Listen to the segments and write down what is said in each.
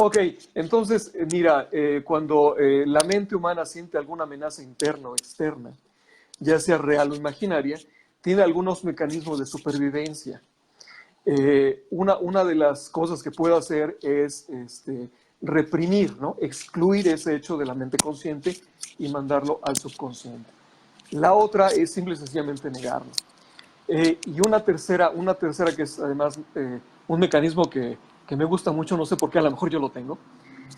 Ok, entonces, mira, cuando la mente humana siente alguna amenaza interna o externa, ya sea real o imaginaria, tiene algunos mecanismos de supervivencia. Una de las cosas que puedo hacer es reprimir, ¿no? Excluir ese hecho de la mente consciente y mandarlo al subconsciente. La otra es simple y sencillamente negarlo. Y una tercera que es además un mecanismo que me gusta mucho, no sé por qué, a lo mejor yo lo tengo,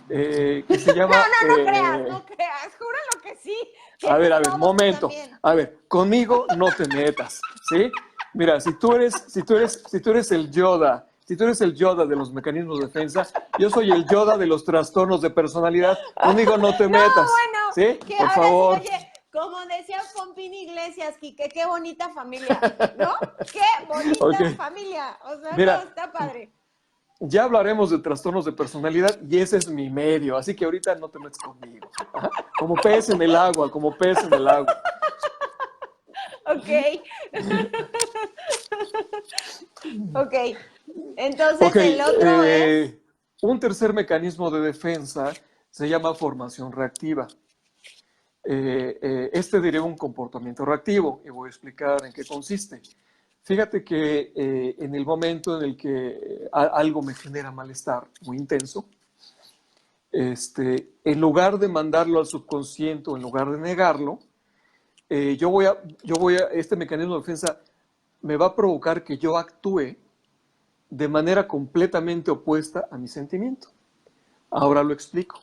que se No, llama... no, no creas, no creas, júralo que sí. Tienes a ver, todos tú momento. también. A ver, conmigo no te metas, ¿sí? Mira, si tú eres el Yoda, si tú eres el Yoda de los mecanismos de defensa, yo soy el Yoda de los trastornos de personalidad. Conmigo no te No, metas, bueno, ¿sí? que Por ahora sí, favor. oye, como decía Pompín Iglesias, Quique, qué bonita familia, ¿no? Qué Ok. bonita familia. O sea, no, Mira, está padre. ya hablaremos de trastornos de personalidad y ese es mi medio, así que ahorita no te metes conmigo. Ajá. Como pez en el agua, como pez en el agua. Ok. Ok. Entonces Ok, el otro es. un tercer mecanismo de defensa se llama formación reactiva. Este deriva un comportamiento reactivo y voy a explicar en qué consiste. Fíjate que en el momento en el que algo me genera malestar muy intenso, en lugar de mandarlo al subconsciente o en lugar de negarlo, este mecanismo de defensa me va a provocar que yo actúe de manera completamente opuesta a mi sentimiento. Ahora lo explico.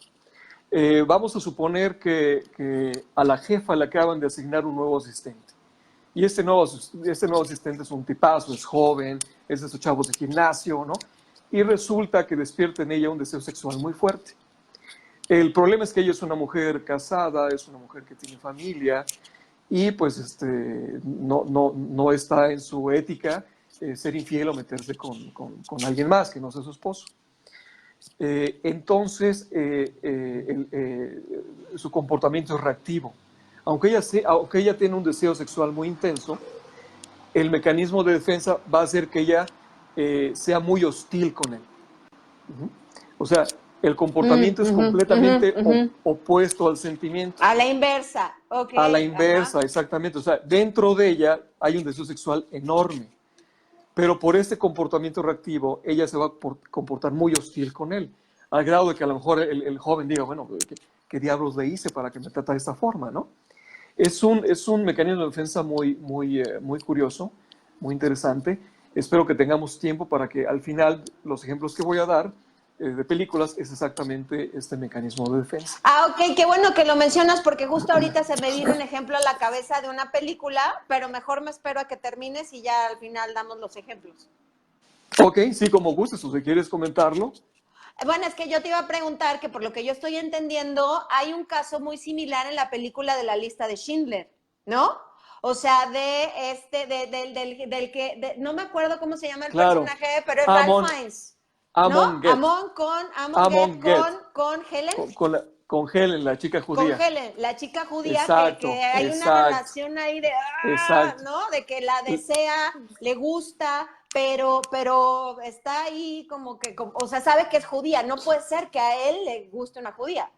Vamos a suponer que a la jefa le acaban de asignar un nuevo asistente. Y este nuevo asistente es un tipazo, es joven, es de esos chavos de gimnasio, ¿no? Y resulta que despierta en ella un deseo sexual muy fuerte. El problema es que ella es una mujer casada, es una mujer que tiene familia y pues no está en su ética ser infiel o meterse con alguien más que no sea su esposo. Entonces, su comportamiento es reactivo. Aunque ella tiene un deseo sexual muy intenso, el mecanismo de defensa va a hacer que ella sea muy hostil con él. Uh -huh. O sea, el comportamiento es completamente opuesto al sentimiento. A la inversa. Ok, A la ajá. inversa, exactamente. O sea, dentro de ella hay un deseo sexual enorme, pero por este comportamiento reactivo, ella se va a comportar muy hostil con él, al grado de que a lo mejor el joven diga, bueno, ¿qué diablos le hice para que me trata de esta forma, no? Es un mecanismo de defensa muy curioso, muy interesante. Espero que tengamos tiempo para que al final los ejemplos que voy a dar de películas es exactamente este mecanismo de defensa. Ah, ok, qué bueno que lo mencionas porque justo ahorita se me vino un ejemplo a la cabeza de una película, pero mejor me espero a que termines y ya al final damos los ejemplos. Ok, sí, como gustes, o si quieres comentarlo. Bueno, es que yo te iba a preguntar que por lo que yo estoy entendiendo, hay un caso muy similar en la película de la lista de Schindler, ¿no? O sea, no me acuerdo cómo se llama el Claro, personaje, pero es Ralph Amon, Fiennes, ¿no? Amon Get, Amon Get Amon Get, con Helen. con Helen, la chica Con judía. Helen, la chica judía, que Exacto, hay una exacto, relación ahí de, exacto. ¿no? De que la desea, le gusta, pero está ahí como que, o sea, sabe que es judía. No puede ser que a él le guste una judía.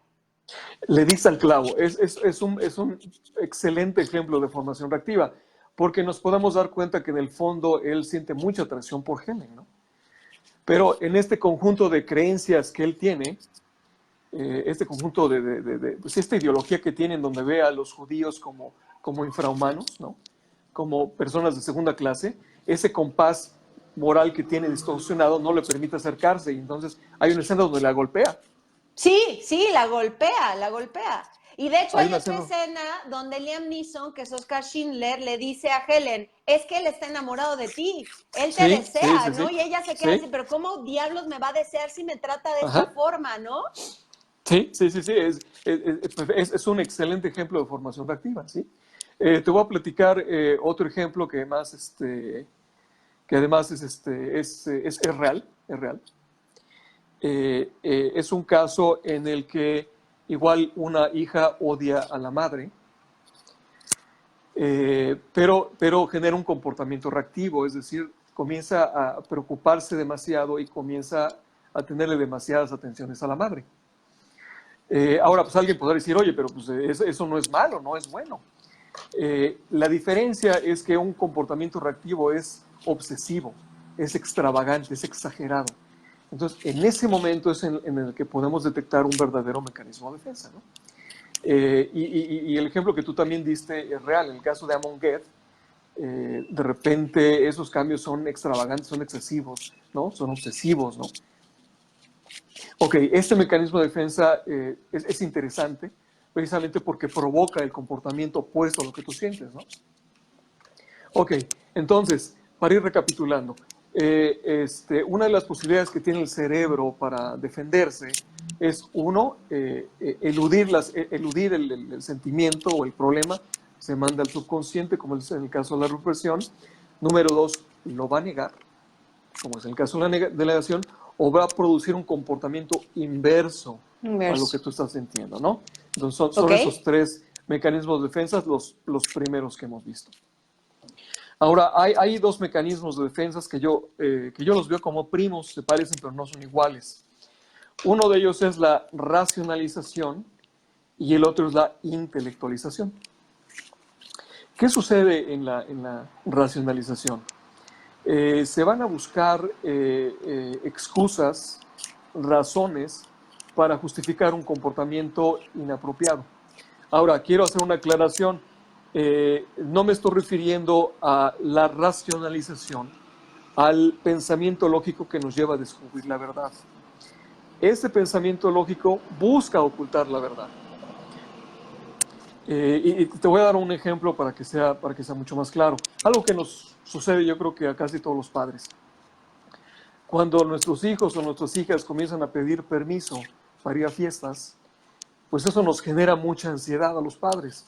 Le diste al clavo. Es un excelente ejemplo de formación reactiva, porque nos podemos dar cuenta que en el fondo él siente mucha atracción por Helen, ¿no? Pero en este conjunto de creencias que él tiene, este conjunto pues esta ideología que tiene en donde ve a los judíos como infrahumanos, ¿no? Como personas de segunda clase, ese compás moral que tiene distorsionado no le permite acercarse y entonces hay una escena donde la golpea. Sí, sí, la golpea, la golpea. Y de hecho Hay hay una otra escena... escena donde Liam Neeson, que es Oscar Schindler, le dice a Helen, es que él está enamorado de ti, él te Sí, sí, desea, sí, ¿no? sí. Y ella se queda así, Sí. pero ¿cómo diablos me va a desear si me trata de esta Ajá. forma, ¿no? Sí, sí, sí, sí. Es un excelente ejemplo de formación reactiva, ¿sí? Te voy a platicar otro ejemplo que además es real, es real. Es un caso en el que igual una hija odia a la madre, pero genera un comportamiento reactivo, es decir, comienza a preocuparse demasiado y comienza a tenerle demasiadas atenciones a la madre. Ahora, pues alguien podrá decir, oye, pero pues, eso no es malo, no es bueno. La diferencia es que un comportamiento reactivo es obsesivo, es extravagante, es exagerado. Entonces, en ese momento es en el que podemos detectar un verdadero mecanismo de defensa, ¿no? Y el ejemplo que tú también diste es real. En el caso de Amon Get, de repente esos cambios son extravagantes, son excesivos, ¿no? Son obsesivos, ¿no? Ok, este mecanismo de defensa es interesante precisamente porque provoca el comportamiento opuesto a lo que tú sientes, ¿no? Ok, entonces, para ir recapitulando, una de las posibilidades que tiene el cerebro para defenderse es, uno, eludir el sentimiento o el problema, se manda al subconsciente, como es en el caso de la represión. Número dos, lo va a negar, como es el caso de la negación, o va a producir un comportamiento inverso a lo que tú estás sintiendo, ¿no? Entonces son esos tres mecanismos de defensa los primeros que hemos visto. Ahora, hay dos mecanismos de defensa que yo los veo como primos, se parecen pero no son iguales. Uno de ellos es la racionalización y el otro es la intelectualización. ¿Qué sucede en la racionalización? Se van a buscar excusas, razones para justificar un comportamiento inapropiado. Ahora, quiero hacer una aclaración. No me estoy refiriendo a la racionalización, al pensamiento lógico que nos lleva a descubrir la verdad. Ese pensamiento lógico busca ocultar la verdad. Y te voy a dar un ejemplo para que sea mucho más claro. Algo que nos sucede, yo creo que a casi todos los padres. Cuando nuestros hijos o nuestras hijas comienzan a pedir permiso para ir a fiestas, pues eso nos genera mucha ansiedad a los padres.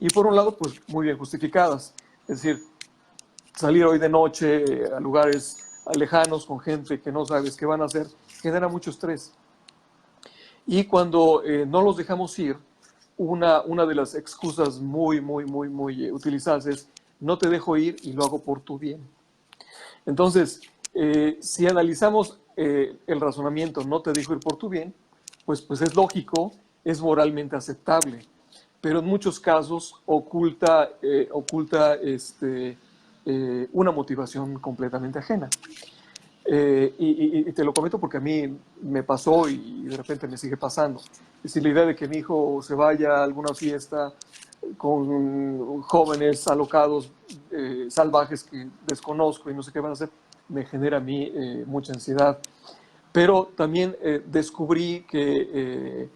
Y por un lado, pues muy bien justificadas. Es decir, salir hoy de noche a lugares lejanos con gente que no sabes qué van a hacer, genera mucho estrés. Y cuando no los dejamos ir, una de las excusas muy utilizadas es: no te dejo ir y lo hago por tu bien. Entonces, si analizamos el razonamiento, no te dejo ir por tu bien, pues es lógico, es moralmente aceptable, pero en muchos casos oculta una motivación completamente ajena. Y te lo comento porque a mí me pasó y de repente me sigue pasando. Es decir, la idea de que mi hijo se vaya a alguna fiesta con jóvenes alocados, salvajes que desconozco y no sé qué van a hacer, me genera a mí mucha ansiedad. Pero también descubrí que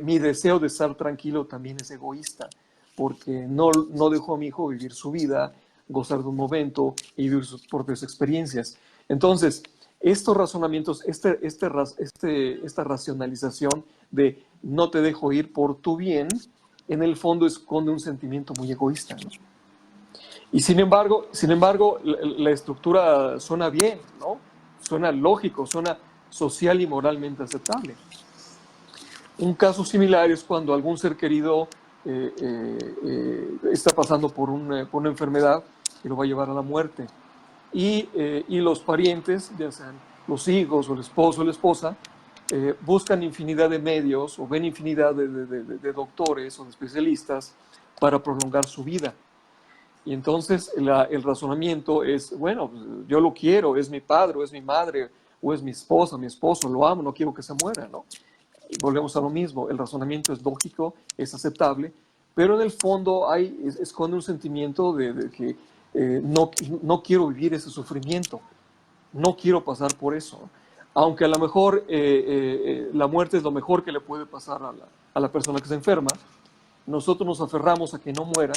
mi deseo de estar tranquilo también es egoísta, porque no dejo a mi hijo vivir su vida, gozar de un momento y vivir sus propias experiencias. Entonces, estos razonamientos, esta racionalización de no te dejo ir por tu bien, en el fondo esconde un sentimiento muy egoísta, ¿no? Y sin embargo, la estructura suena bien, ¿no? Suena lógico, suena social y moralmente aceptable. Un caso similar es cuando algún ser querido está pasando por una enfermedad que lo va a llevar a la muerte. Y los parientes, ya sean los hijos o el esposo o la esposa, buscan infinidad de medios o ven infinidad de doctores o de especialistas para prolongar su vida. Y entonces el razonamiento es: bueno, yo lo quiero, es mi padre o es mi madre o es mi esposa, mi esposo, lo amo, no quiero que se muera, ¿no? Y volvemos a lo mismo, el razonamiento es lógico, es aceptable, pero en el fondo esconde un sentimiento de que no quiero vivir ese sufrimiento, no quiero pasar por eso. Aunque a lo mejor la muerte es lo mejor que le puede pasar a la persona que se enferma, nosotros nos aferramos a que no muera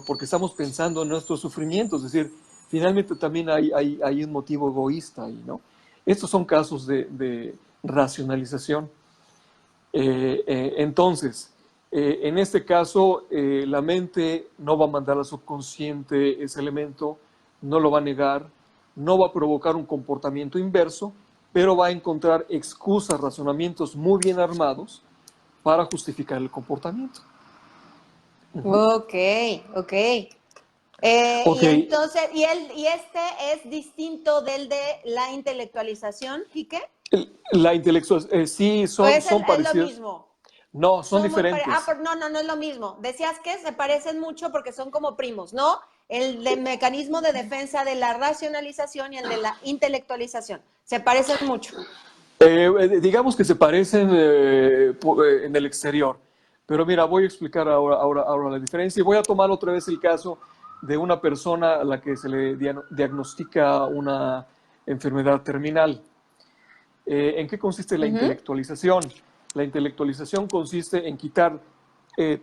porque estamos pensando en nuestros sufrimientos. Es decir, finalmente también hay un motivo egoísta ahí, ¿no? Estos son casos de racionalización. Entonces, en este caso, la mente no va a mandar al subconsciente ese elemento, no lo va a negar, no va a provocar un comportamiento inverso, pero va a encontrar excusas, razonamientos muy bien armados para justificar el comportamiento. Ok. Ok, Y entonces, y este es distinto del de la intelectualización, ¿y qué? la intelectual, sí, ¿O son es lo parecidos. mismo? No, son Son muy diferentes. no, no, no es lo mismo. Decías que se parecen mucho porque son como primos, ¿no? El de mecanismo de defensa de la racionalización y el de la intelectualización. Se parecen mucho. Digamos que se parecen en el exterior, pero mira, voy a explicar ahora la diferencia y voy a tomar otra vez el caso de una persona a la que se le diagnostica una enfermedad terminal. ¿En qué consiste la Ujú. intelectualización? La intelectualización consiste en quitar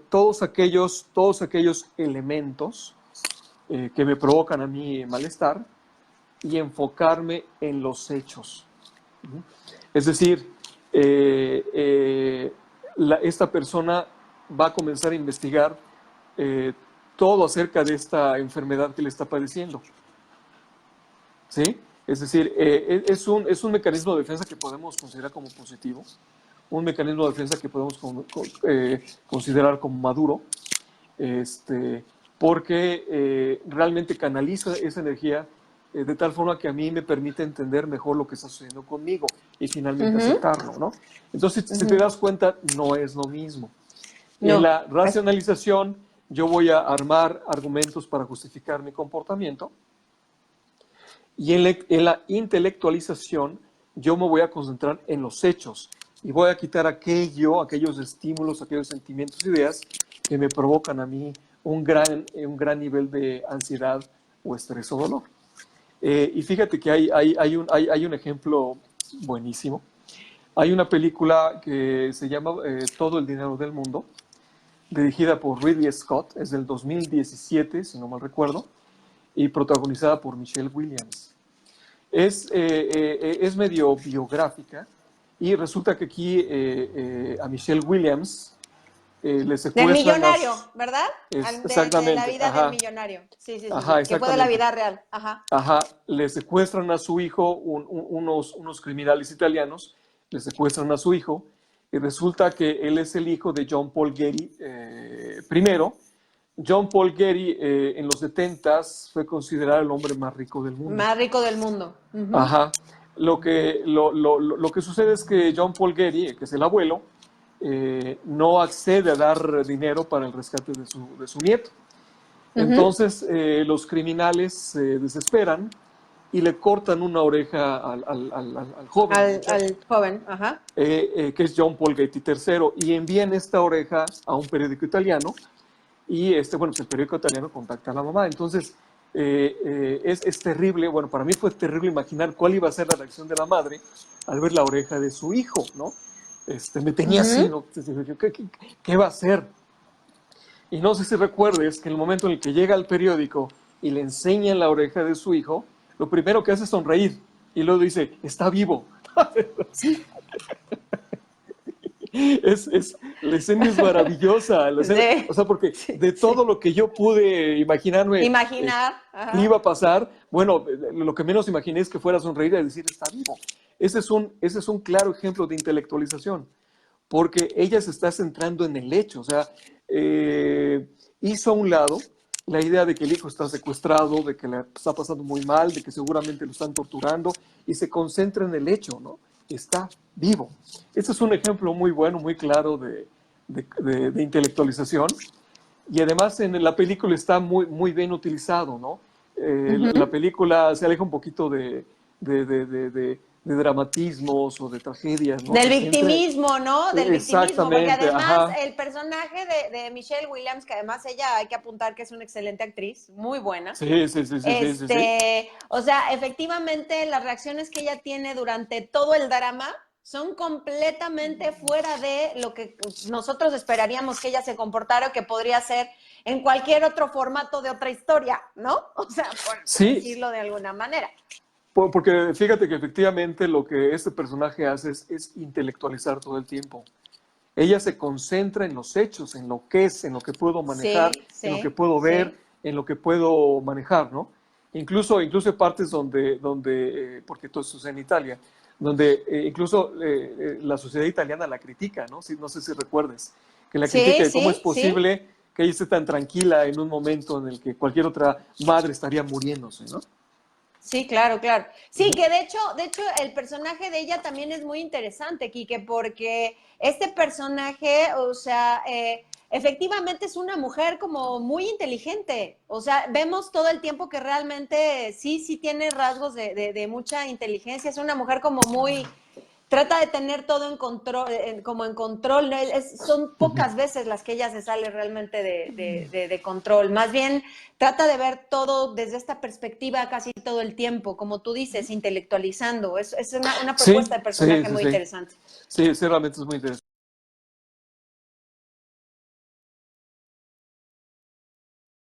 todos aquellos elementos que me provocan a mí malestar y enfocarme en los hechos. Es decir, esta persona va a comenzar a investigar eh, todo acerca de esta enfermedad que le está padeciendo. ¿Sí? Es decir, es un mecanismo de defensa que podemos considerar como positivo, un mecanismo de defensa que podemos considerar como maduro, este, porque realmente canaliza esa energía de tal forma que a mí me permite entender mejor lo que está sucediendo conmigo y finalmente Ujú, aceptarlo, ¿no? Entonces, si te ujú. das cuenta, no es lo mismo. En No. la racionalización, yo voy a armar argumentos para justificar mi comportamiento y en la intelectualización, yo me voy a concentrar en los hechos y voy a quitar aquellos estímulos, aquellos sentimientos, ideas que me provocan a mí un gran nivel de ansiedad o estrés o dolor. Y fíjate que hay un ejemplo buenísimo. Hay una película que se llama Todo el dinero del mundo, dirigida por Ridley Scott, es del 2017, si no mal recuerdo, y protagonizada por Michelle Williams. Es medio biográfica y resulta que aquí a Michelle Williams le Del secuestran a... millonario, ¿verdad? De la Exactamente, vida del ajá, millonario. Sí, sí, sí, ajá, sí. Que fue de la exactamente. vida real. Ajá. Ajá, le secuestran a su hijo, unos criminales italianos, le secuestran a su hijo y resulta que él es el hijo de John Paul Getty primero. John Paul Getty en los 70s fue considerado el hombre más rico del mundo. Más rico del mundo. Ujú. Ajá. Lo que sucede es que John Paul Getty, que es el abuelo, no accede a dar dinero para el rescate de su nieto. Ujú. Entonces los criminales se desesperan y le cortan una oreja al joven, al muchacho, Al joven. Ajá. que es John Paul Getty III, y envían esta oreja a un periódico italiano y bueno, pues el periódico italiano contacta a la mamá. Entonces, es terrible, bueno, para mí fue terrible imaginar cuál iba a ser la reacción de la madre al ver la oreja de su hijo, ¿no? Me tenía así, Ujú. ¿no? ¿Qué va a hacer? Y no sé si recuerdes que en el momento en el que llega al periódico y le enseñan la oreja de su hijo, lo primero que hace es sonreír y luego dice, está vivo. La escena es maravillosa, la escena, o Sí, sea, porque sí, de todo sí. lo que yo pude imaginarme Imaginar. iba Ajá. a pasar, bueno, lo que menos imaginé es que fuera a sonreír y decir, está vivo. Ese es un claro ejemplo de intelectualización, porque ella se está centrando en el hecho, o sea, eh, hizo a un lado la idea de que el hijo está secuestrado, de que le está pasando muy mal, de que seguramente lo están torturando, y se concentra en el hecho, ¿no? Está vivo. Este es un ejemplo muy bueno, muy claro de intelectualización, y además en la película está muy bien utilizado, ¿no? La Ujú. película se aleja un poquito de dramatismos o de tragedias, ¿no? Del Se centra victimismo, ¿no? Del victimismo, porque exactamente, además ajá. el personaje de Michelle Williams, que además ella hay que apuntar que es una excelente actriz, muy buena. Sí. O sea, efectivamente las reacciones que ella tiene durante todo el drama son completamente fuera de lo que nosotros esperaríamos que ella se comportara o que podría ser en cualquier otro formato de otra historia, ¿no? O sea, por Sí, decirlo de alguna manera. porque fíjate que efectivamente lo que este personaje hace es intelectualizar todo el tiempo. Ella se concentra en los hechos, en lo que es, en lo que puedo manejar, Sí, en lo que sí, puedo ver, sí. en lo que puedo manejar, ¿no? Incluso hay partes porque todo eso es en Italia, donde incluso la sociedad italiana la critica, ¿no? No sé si recuerdes, que la critica Sí, de cómo es sí, sí. posible que ella esté tan tranquila en un momento en el que cualquier otra madre estaría muriéndose, ¿no? Sí, claro, claro. Sí, que de hecho, el personaje de ella también es muy interesante, Quique, porque este personaje, o sea, efectivamente es una mujer como muy inteligente. O sea, vemos todo el tiempo que realmente sí tiene rasgos de mucha inteligencia. Es una mujer como muy, trata de tener todo en control, como en control. Son pocas veces las que ella se sale realmente de control. Más bien trata de ver todo desde esta perspectiva casi todo el tiempo, como tú dices, intelectualizando. Es una Sí, propuesta de sí, personaje sí, muy sí. interesante. Sí, sí, realmente es muy interesante.